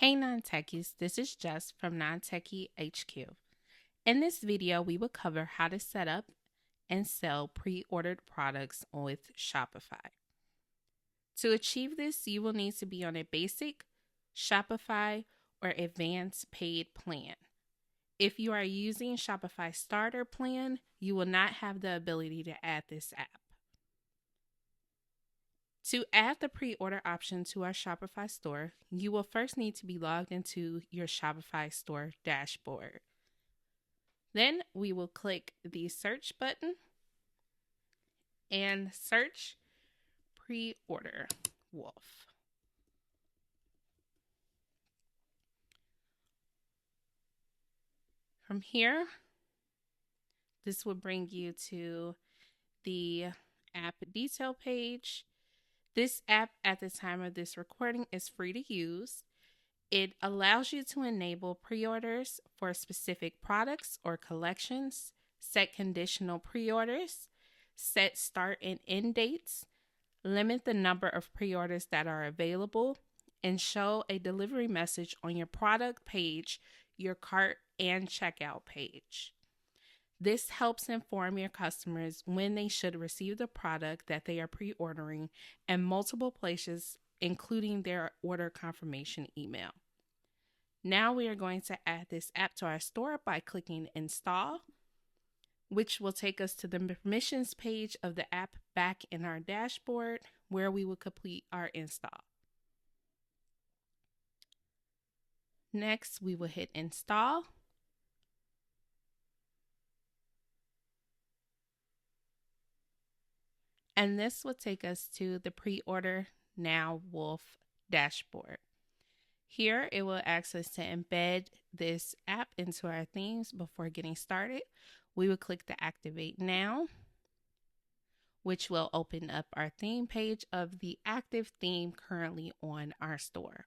Hey Non-Techies, this is Jess from Non-Techie HQ. In this video, we will cover how to set up and sell pre-ordered products with Shopify. To achieve this, you will need to be on a basic, Shopify, or advanced paid plan. If you are using Shopify Starter Plan, you will not have the ability to add this app. To add the pre-order option to our Shopify store, you will first need to be logged into your Shopify store dashboard. Then we will click the search button and search Preorder Wolf. From here, this will bring you to the app detail page. This app at the time of this recording is free to use. It allows you to enable pre-orders for specific products or collections, set conditional pre-orders, set start and end dates, limit the number of pre-orders that are available, and show a delivery message on your product page, your cart, and checkout page. This helps inform your customers when they should receive the product that they are pre-ordering in multiple places, including their order confirmation email. Now we are going to add this app to our store by clicking Install, which will take us to the permissions page of the app back in our dashboard, where we will complete our install. Next, we will hit Install. And this will take us to the Preorder Now Wolf dashboard. Here, it will ask us to embed this app into our themes before getting started. We will click the Activate Now, which will open up our theme page of the active theme currently on our store.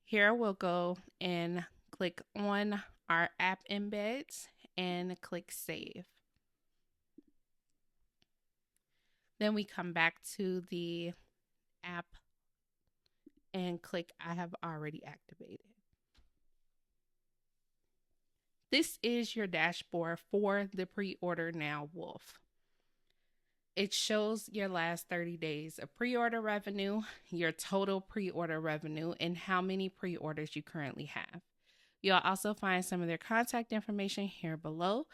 Here, we'll go and click on our app embeds and click Save. Then we come back to the app and click I have already activated. This is your dashboard for the Preorder Now Wolf. It shows your last 30 days of pre-order revenue, your total pre-order revenue, and how many pre-orders you currently have. You'll also find some of their contact information here below.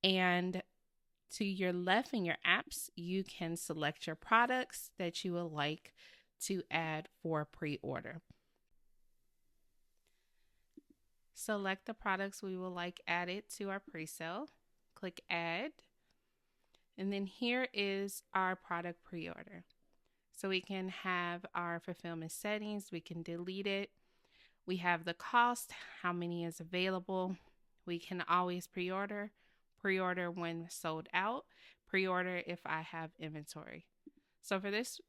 And to your left in your apps, you can select your products that you would like to add for pre-order. Select the products we would like added to our pre-sale. Click Add. And then here is our product pre-order. So we can have our fulfillment settings. We can delete it. We have the cost, how many is available. We can always pre-order. Pre-order when sold out, pre-order if I have inventory. So for this,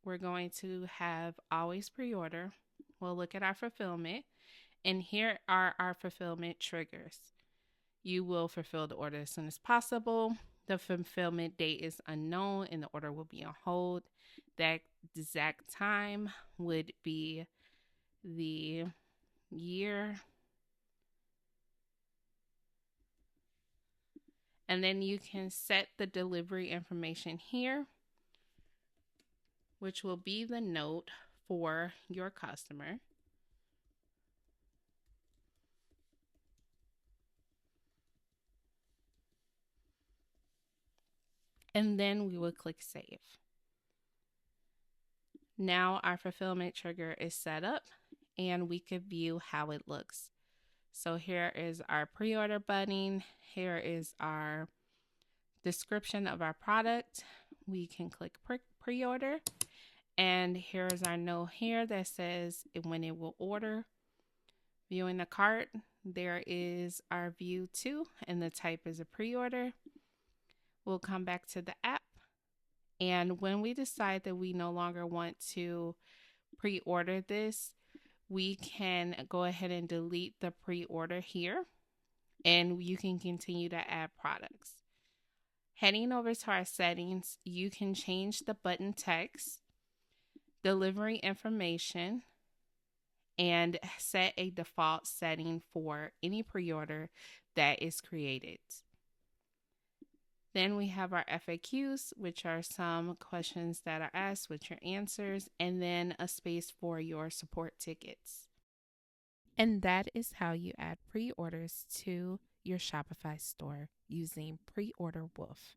we're going to have always pre-order. We'll look at our fulfillment, and here are our fulfillment triggers. You will fulfill the order as soon as possible. The fulfillment date is unknown and the order will be on hold. That exact time would be the year. And then you can set the delivery information here, which will be the note for your customer. And then we will click Save. Now our fulfillment trigger is set up and we can view how it looks. So here is our pre-order button. Here is our description of our product. We can click pre-order. And here is our note here that says when it will order. Viewing the cart, there is our view to, and the type is a pre-order. We'll come back to the app. And when we decide that we no longer want to pre-order this, we can go ahead and delete the pre-order here, and you can continue to add products. Heading over to our settings, you can change the button text, delivery information, and set a default setting for any pre-order that is created. Then we have our FAQs, which are some questions that are asked with your answers, and then a space for your support tickets. And that is how you add pre-orders to your Shopify store using PreOrder Wolf.